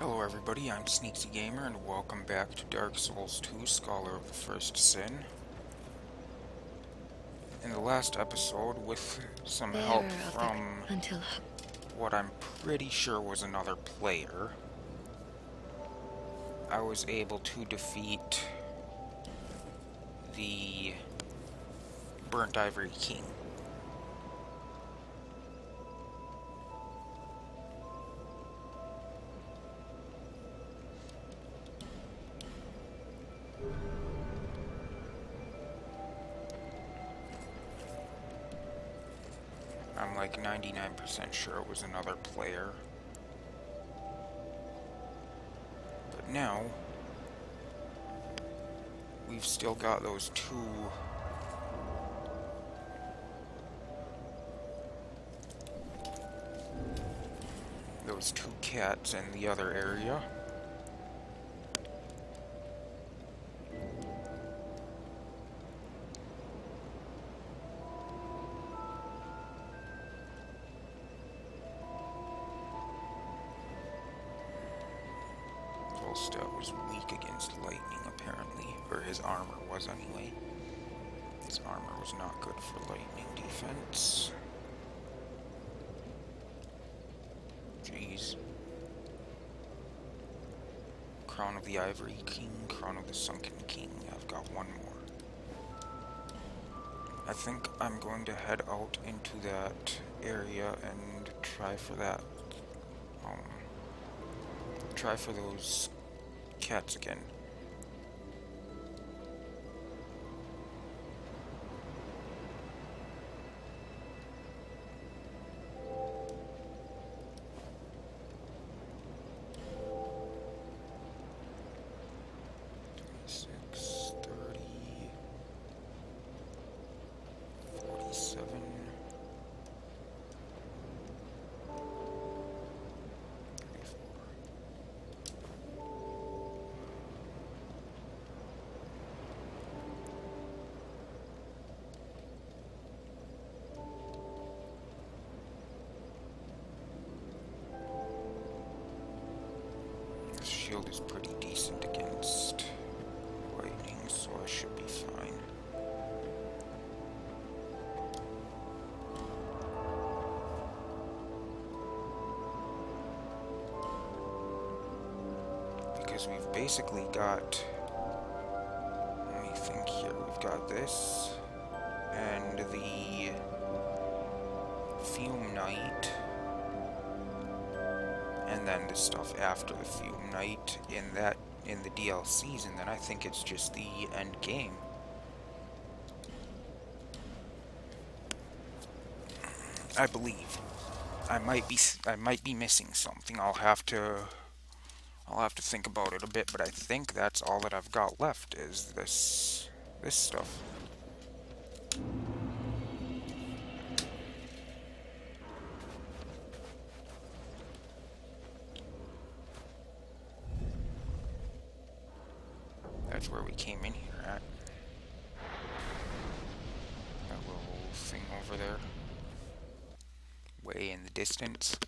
Hello everybody, I'm Sneaksy Gamer and welcome back to Dark Souls 2, Scholar of the First Sin. In the last episode, with some help from what I'm pretty sure was another player, I was able to defeat the Burnt Ivory King. I'm like 99% sure it was another player. But now, we've still got those two cats in the other area. Volstagg was weak against lightning, apparently. Or his armor was, anyway. His armor was not good for lightning defense. Jeez. Crown of the Ivory King, Crown of the Sunken King. I've got one more. I think I'm going to head out into that area and try for that. Try for those cats again. Shield is pretty decent against lightning, so I should be fine. Because we've basically got, let me think here, we've got this, and the Fume Knight, and then the stuff after the Fume Knight in the DLCs, and then I think it's just the end game. I believe. I might be missing something. I'll have to think about it a bit, but I think that's all that I've got left is this stuff. That's where we came in here at. That little thing over there. Way in the distance.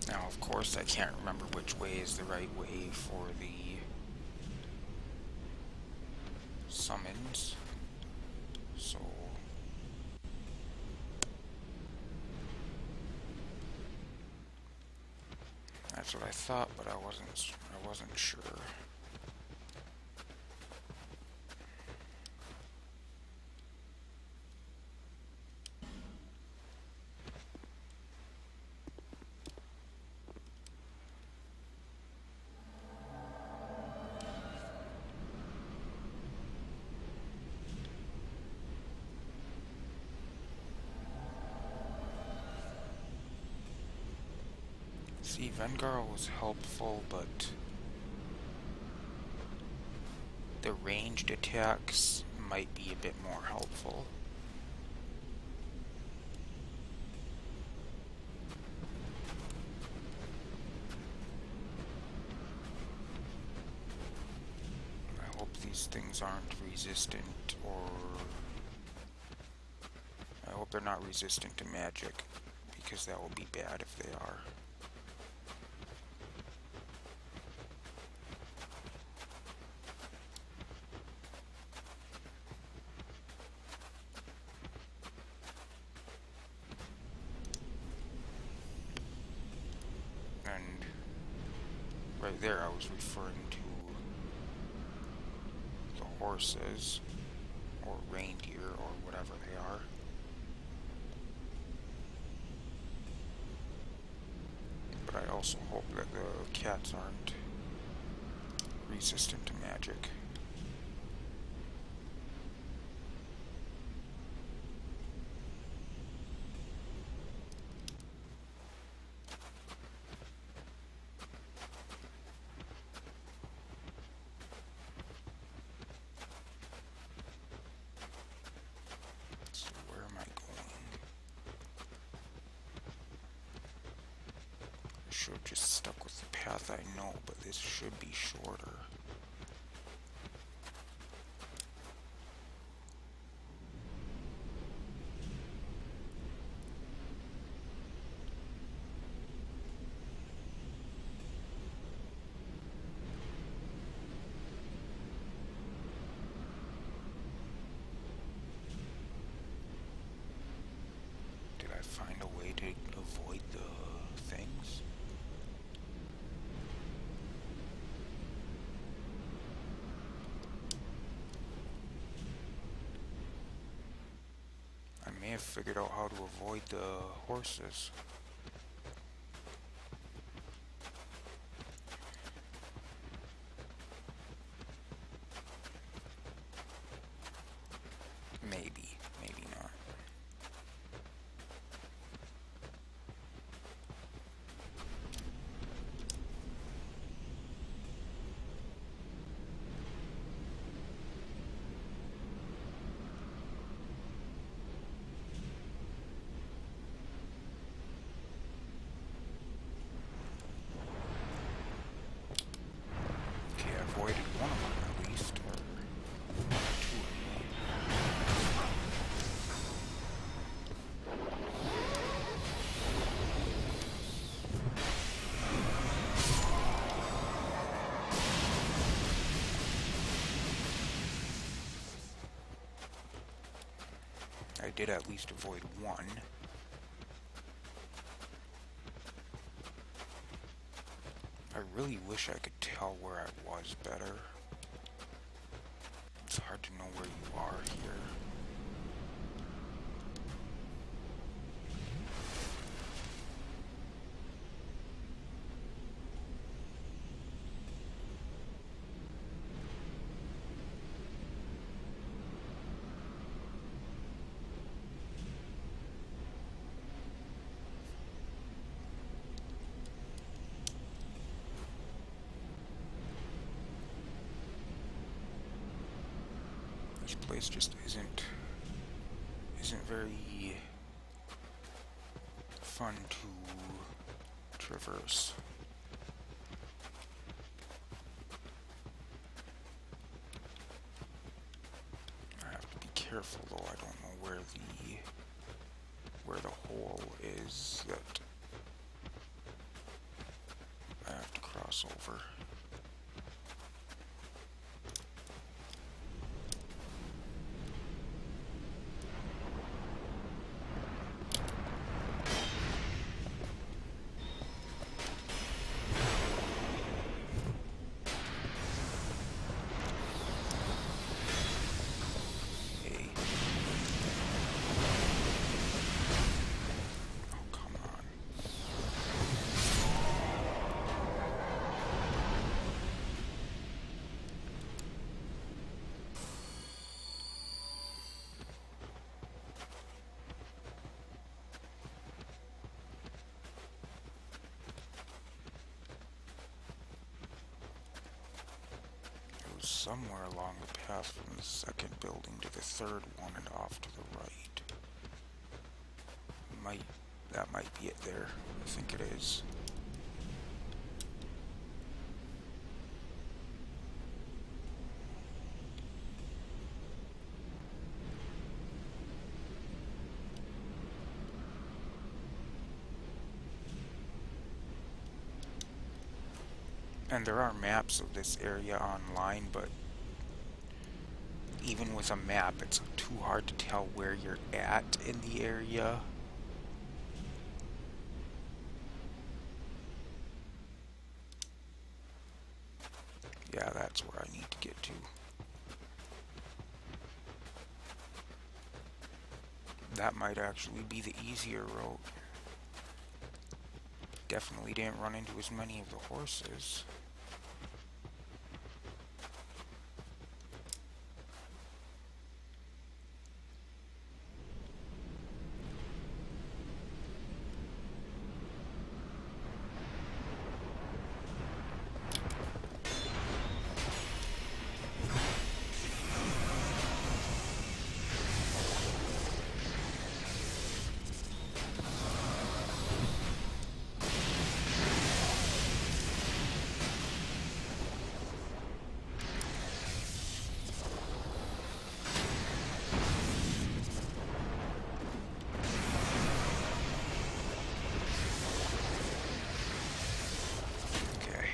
Now, of course, I can't remember which way is the right way for the summons, so that's what I thought, but I wasn't sure. See, Vengar was helpful, but the ranged attacks might be a bit more helpful. things aren't resistant, or I hope they're not resistant to magic, because that will be bad if they are. And right there I was referring to the horses, or reindeer, or whatever they are. But I also hope that the cats aren't resistant to magic. So where am I going? I should have just stuck with the path I know, but this should be shorter. Did I find a way to avoid the things? I may have figured out how to avoid the horses. Maybe, maybe not. Okay, I avoided one of them at least, or two of them. I did at least avoid one. I really wish I could tell where I was better. It's hard to know where you are here. This place just isn't very fun to traverse. I have to be careful though. I don't know where the hole is that I have to cross over. Somewhere along the path from the second building to the third one and off to the right. That might be it there. I think it is. And there are maps of this area online, but even with a map, it's too hard to tell where you're at in the area. Yeah, that's where I need to get to. That might actually be the easier route. Definitely didn't run into as many of the horses.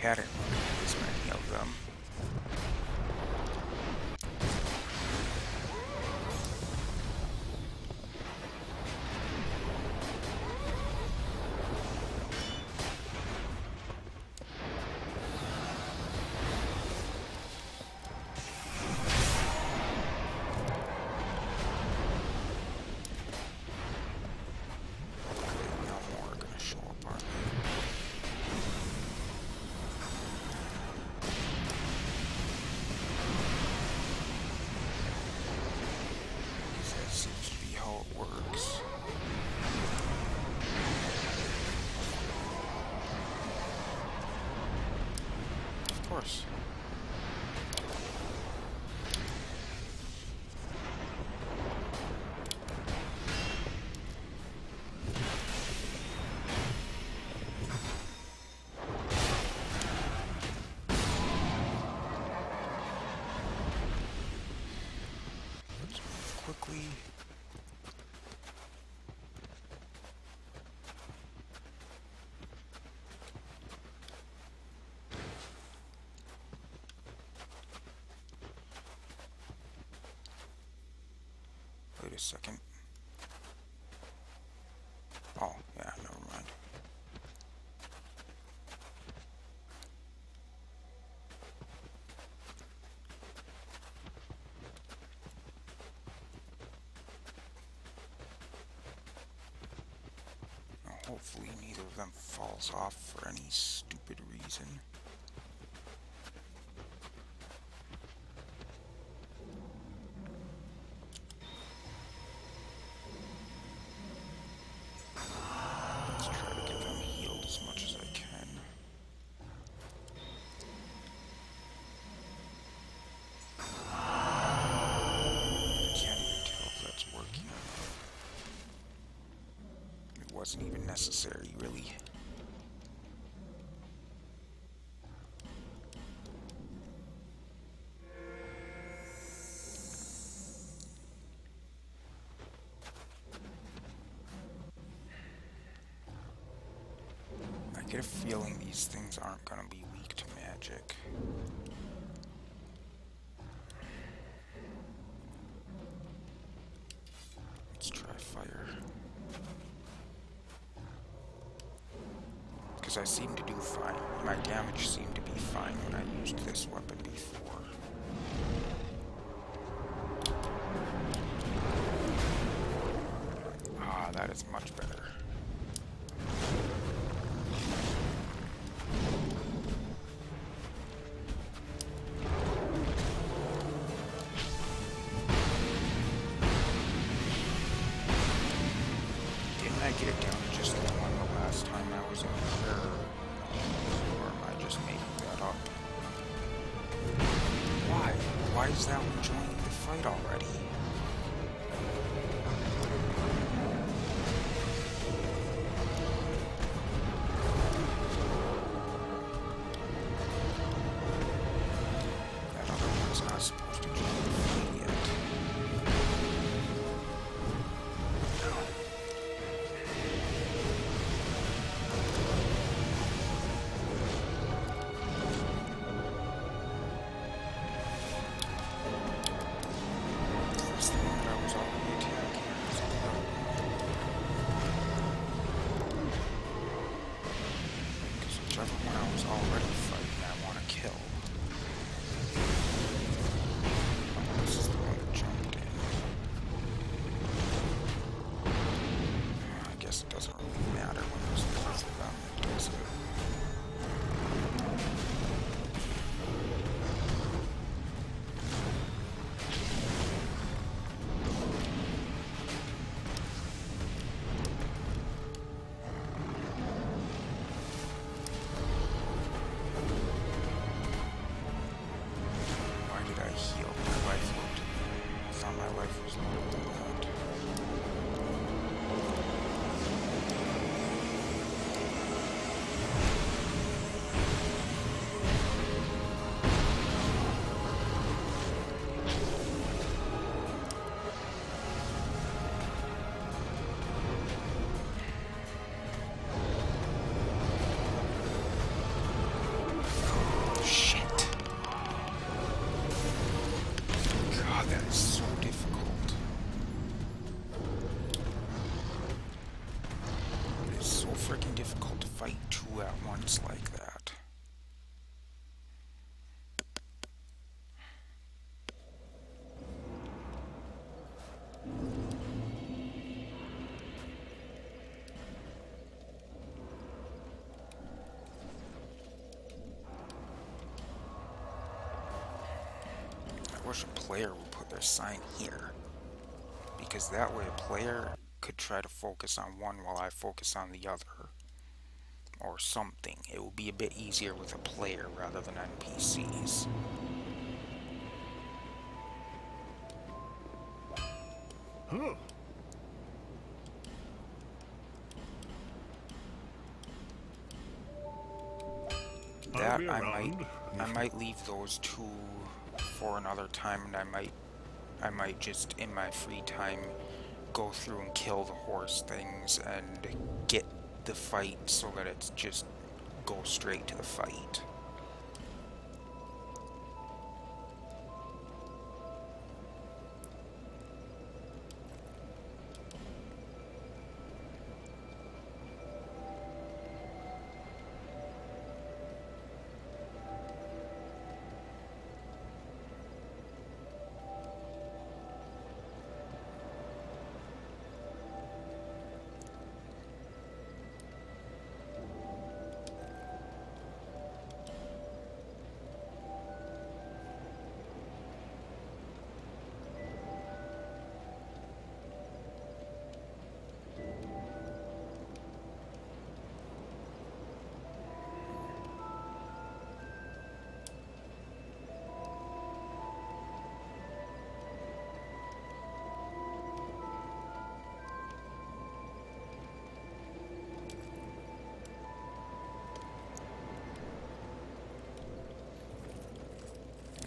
Hadn't run into as many of them. Okay, no more are gonna show up, aren't they? That seems to be how it works. Of course. Let's move quickly. Wait a second. Oh, yeah, never mind. Now, hopefully neither of them falls off for any stupid reason. Let's try to get them healed as much as I can. I can't even tell if that's working. It wasn't even necessary, really. I get a feeling these things aren't going to be weak to magic. Let's try fire. Because I seem to do fine. My damage seemed to be fine when I used this weapon before. Ah, that is much better. Didn't I get it down to just one the last time I was in here? Or am I just making that up? Why? Why is that one joining the fight already? That other one's not supposed to join the fight yet. is already fighting I want to kill. Oh, this is the one that jumped in. I guess it doesn't really matter when there's both of them, does it? Why did I heal? My life looked... I thought my life was lower than that. That is so difficult. It is so freaking difficult to fight two at once like that. I wish a player would put their sign here, because that way a player could try to focus on one while I focus on the other, or something. It will be a bit easier with a player rather than NPCs. Huh. That I might leave those two for another time, and I might just in my free time go through and kill the horse things and get the fight so that it's just go straight to the fight.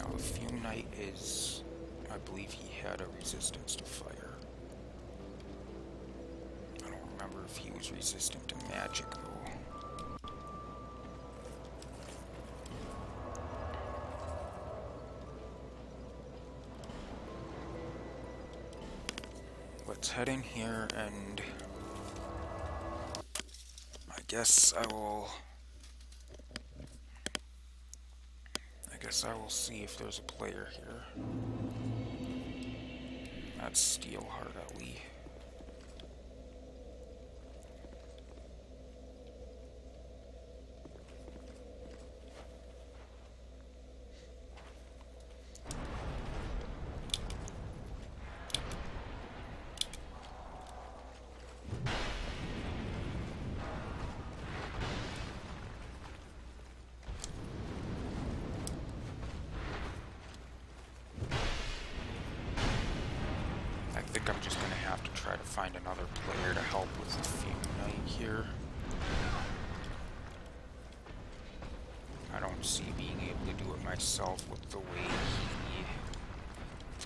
The Fume Knight is, I believe he had a resistance to fire. I don't remember if he was resistant to magic though. Let's head in here and I guess I will see if there's a player here. That's Steelheart Ali. I think I'm just going to have to try to find another player to help with the Fume Knight here. I don't see being able to do it myself with the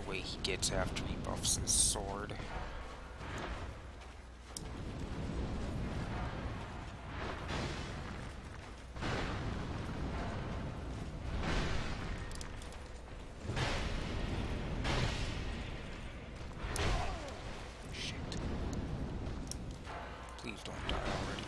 way he gets after he buffs his sword. Please don't die already.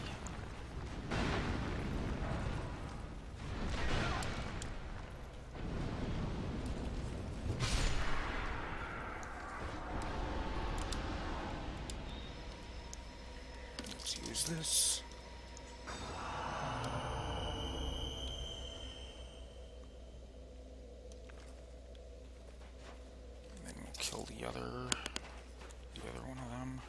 use this. And then we'll kill the other one of them.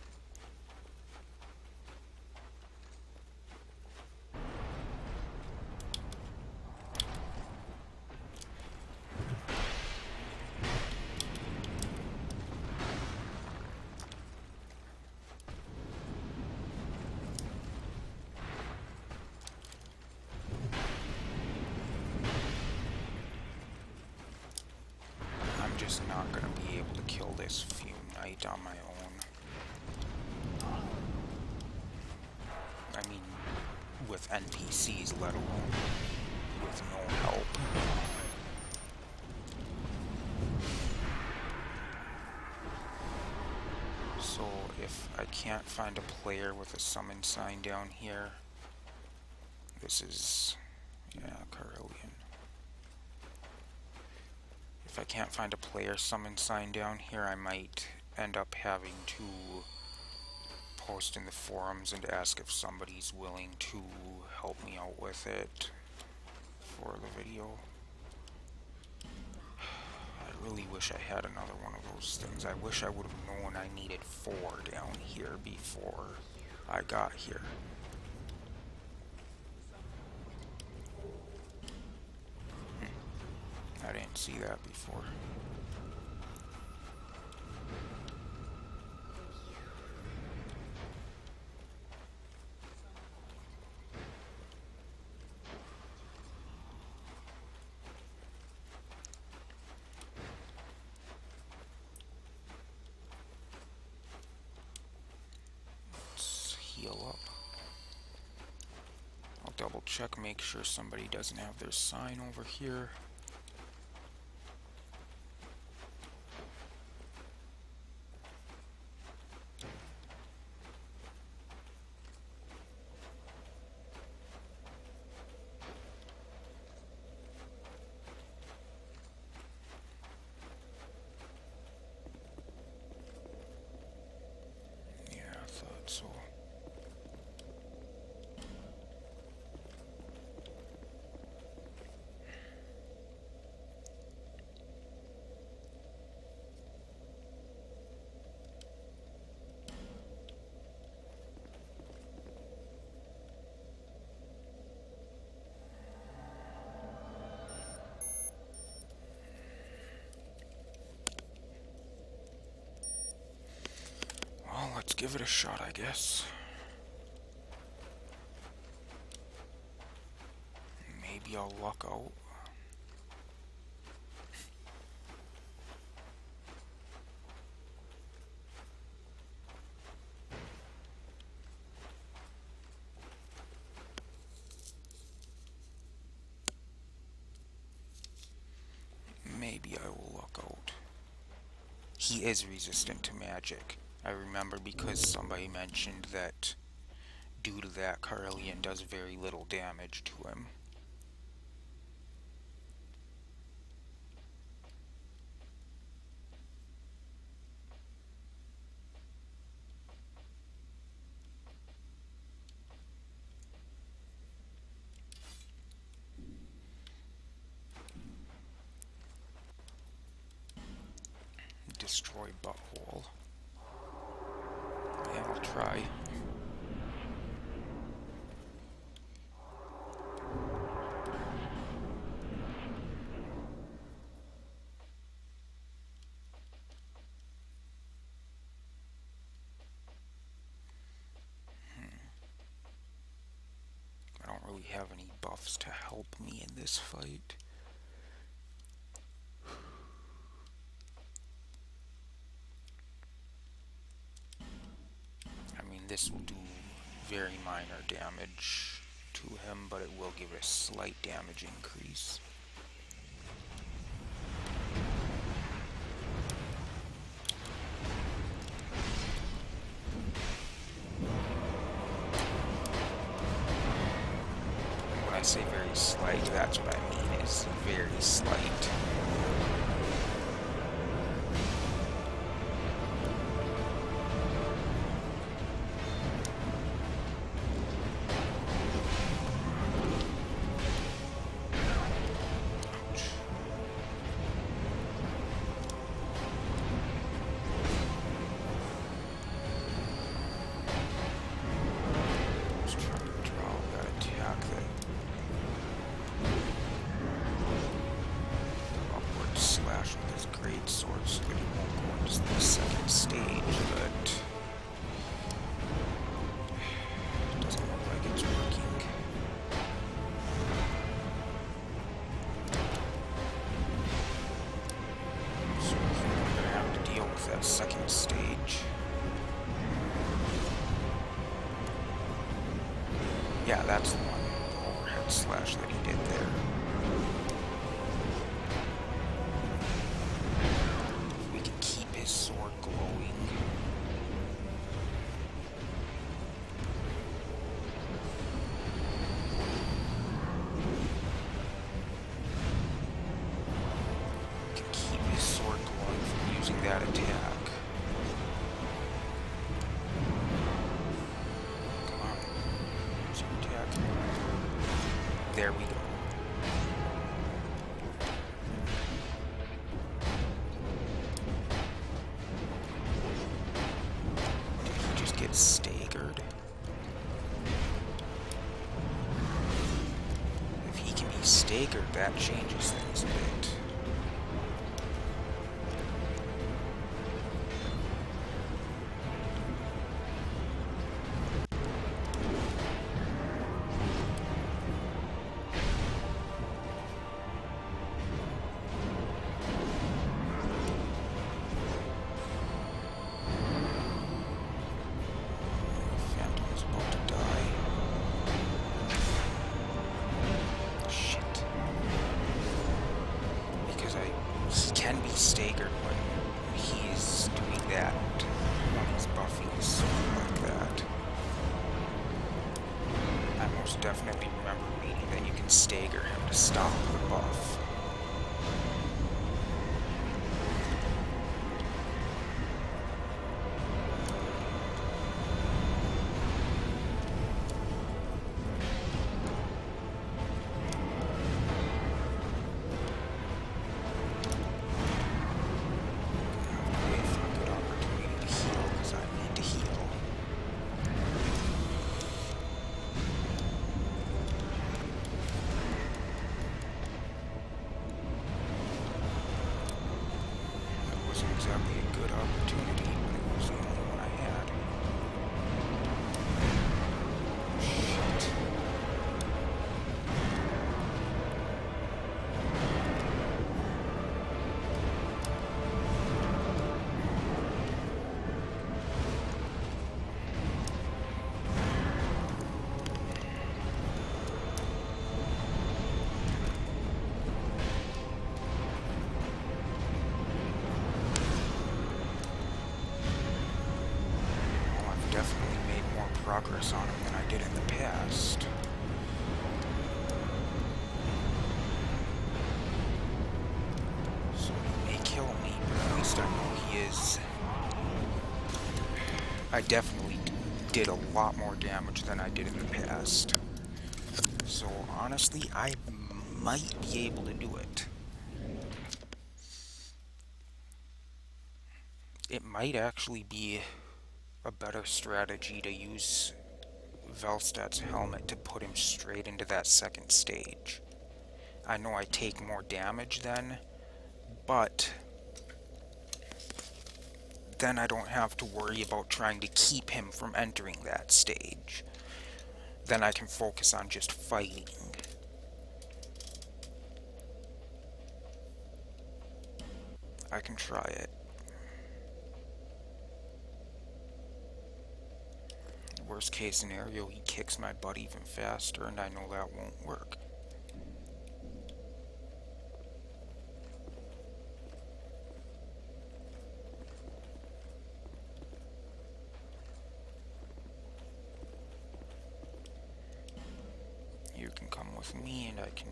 I'm just not going to be able to kill this Fume Knight on my own. I mean, with NPCs, let alone with no help. So if I can't find a player with a summon sign down here, this is, yeah, Carillion. If I can't find a player summon sign down here, I might end up having to post in the forums and ask if somebody's willing to help me out with it for the video. I really wish I had another one of those things. I wish I would have known I needed 4 down here before I got here. I didn't see that before. Let's heal up. I'll double check, make sure somebody doesn't have their sign over here. So well, let's give it a shot, I guess. Maybe I'll luck out. Maybe I will luck out. He is resistant to magic. I remember because somebody mentioned that due to that, Carillion does very little damage to him. Destroy butthole. Yeah, I'll try. I don't really have any buffs to help me in this fight. This will do very minor damage to him, but it will give a slight damage increase. And when I say very slight, that's what I mean, is very slight. that's the one. Overhead slash that he did there. We can keep his sword glowing. We can keep his sword glowing from using that attack. Come on. Use your attack. There we go. Just get staggered. If he can be staggered, that changes things a bit. Staggered when he's doing that, when he's buffing his sword like that. I most definitely remember reading that you can stagger him to stop the buff. Exactly a good opportunity, but it was the only one I had. Shit. Definitely made more progress on him than I did in the past. So he may kill me, but at least I know he is. I definitely did a lot more damage than I did in the past. So honestly, I might be able to do it. It might actually be a better strategy to use Velstad's helmet to put him straight into that second stage. I know I take more damage then, but then I don't have to worry about trying to keep him from entering that stage. Then I can focus on just fighting. I can try it. Worst case scenario, he kicks my butt even faster, and I know that won't work. You can come with me, and I can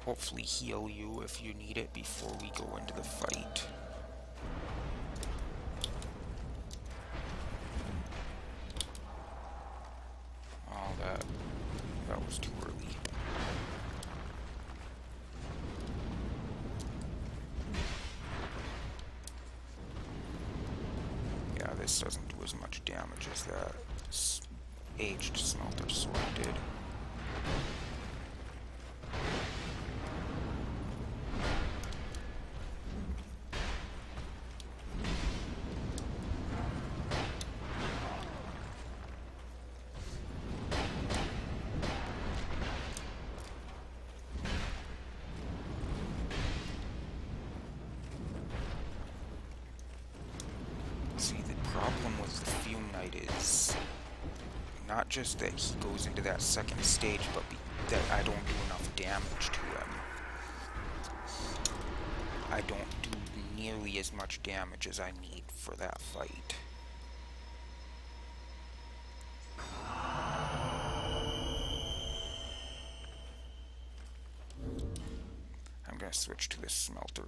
hopefully heal you if you need it before we go into the fight. That was too early. Yeah, this doesn't do as much damage as that aged smelter sword did. See, the problem with the Fume Knight is not just that he goes into that second stage, but that I don't do enough damage to him. I don't do nearly as much damage as I need for that fight. I'm gonna switch to the smelter,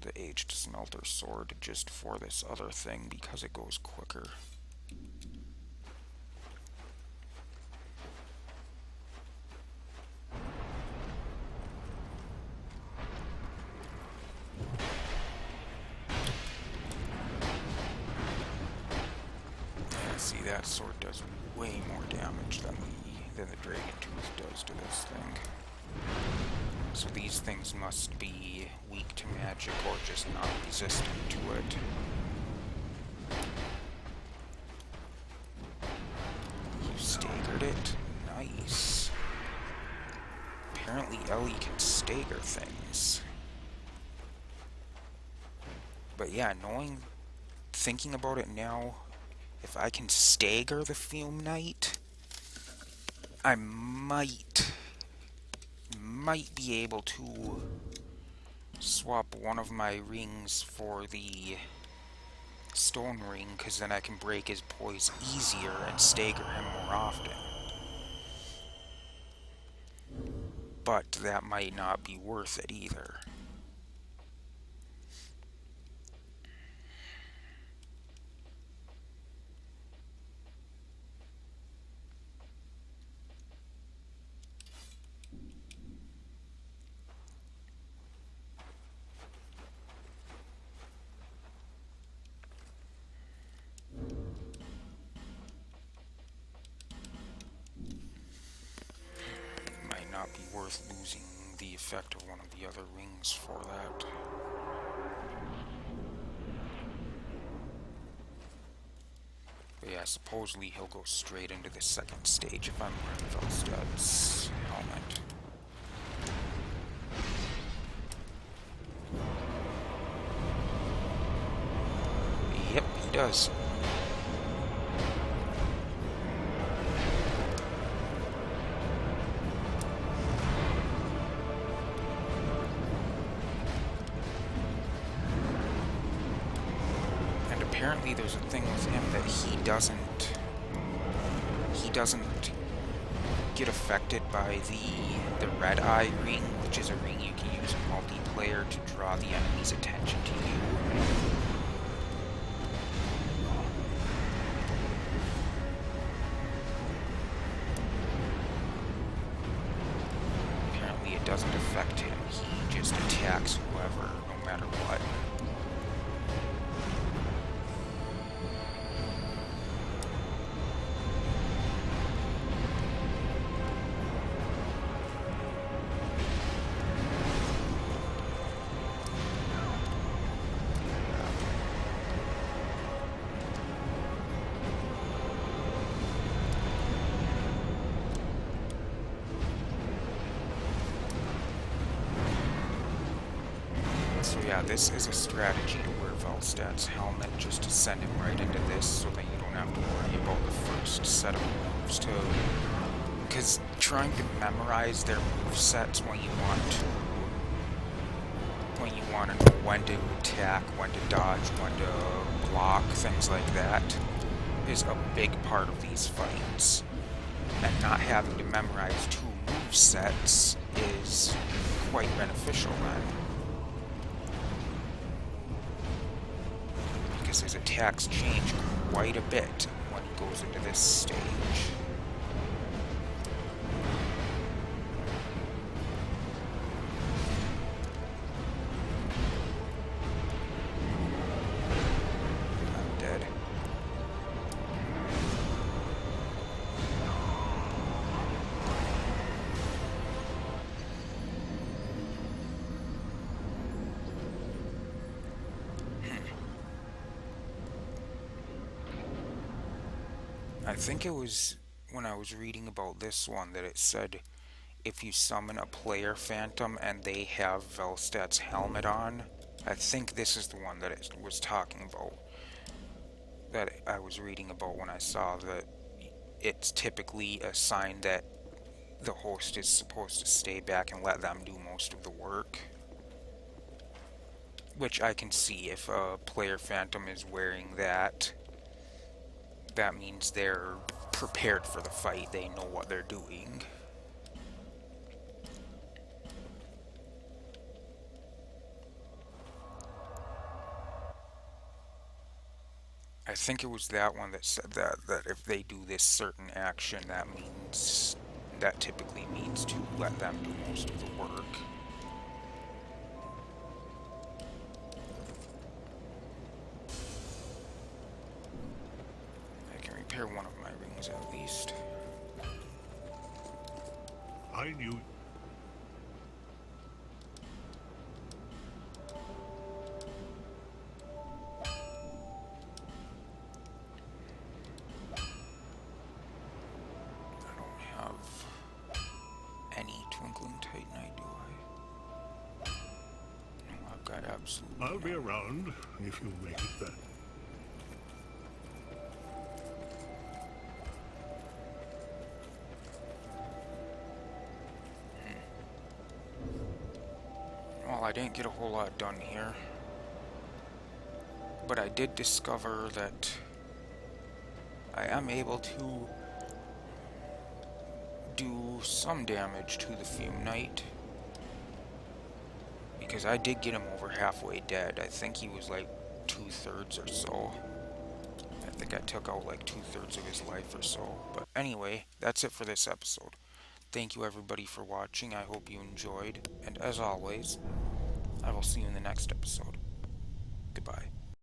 the aged smelter sword, just for this other thing because it goes quicker. Yeah, see, that sword does way more damage than the Dragon Tooth does to this thing. So these things must be weak to magic or just not resistant to it. You staggered it? Nice. Apparently Ellie can stagger things. But yeah, thinking about it now, if I can stagger the Fume Knight, I might be able to swap one of my rings for the stone ring, because then I can break his poise easier and stagger him more often. But that might not be worth it either. Might not be worth losing the effect of one of the other rings for that. But yeah, supposedly he'll go straight into the second stage if I'm wearing Velstad's helmet. Yep, he does. And apparently there's a thing with him that he doesn't get affected by the red eye ring, which is a ring you can use in multiplayer to draw the enemy's attention to you. Apparently it doesn't affect him, he just attacks whoever, no matter what. So yeah, this is a strategy to wear Velstad's helmet, just to send him right into this so that you don't have to worry about the first set of moves to... Because trying to memorize their movesets when you want to know when to attack, when to dodge, when to block, things like that, is a big part of these fights. And not having to memorize two movesets is quite beneficial then. Because his attacks change quite a bit when he goes into this stage. I'm dead. I think it was when I was reading about this one that it said if you summon a player phantom and they have Velstad's helmet on, I think this is the one that it was talking about, that I was reading about when I saw that it's typically a sign that the host is supposed to stay back and let them do most of the work. Which I can see if a player phantom is wearing that, that means they're prepared for the fight, they know what they're doing. I think it was that one that said that if they do this certain action, that typically means to let them do most of the work. I can repair one of my rings at least. I knew. I don't have any twinkling titanite, do I? No, I've got absolutely I'll be none. around if you make it then. Well, I didn't get a whole lot done here, but I did discover that I am able to do some damage to the Fume Knight, because I did get him over halfway dead. I think he was like 2/3 or so. I think I took out like 2/3 of his life or so. But anyway, that's it for this episode. Thank you everybody for watching. I hope you enjoyed. And as always, I will see you in the next episode. Goodbye.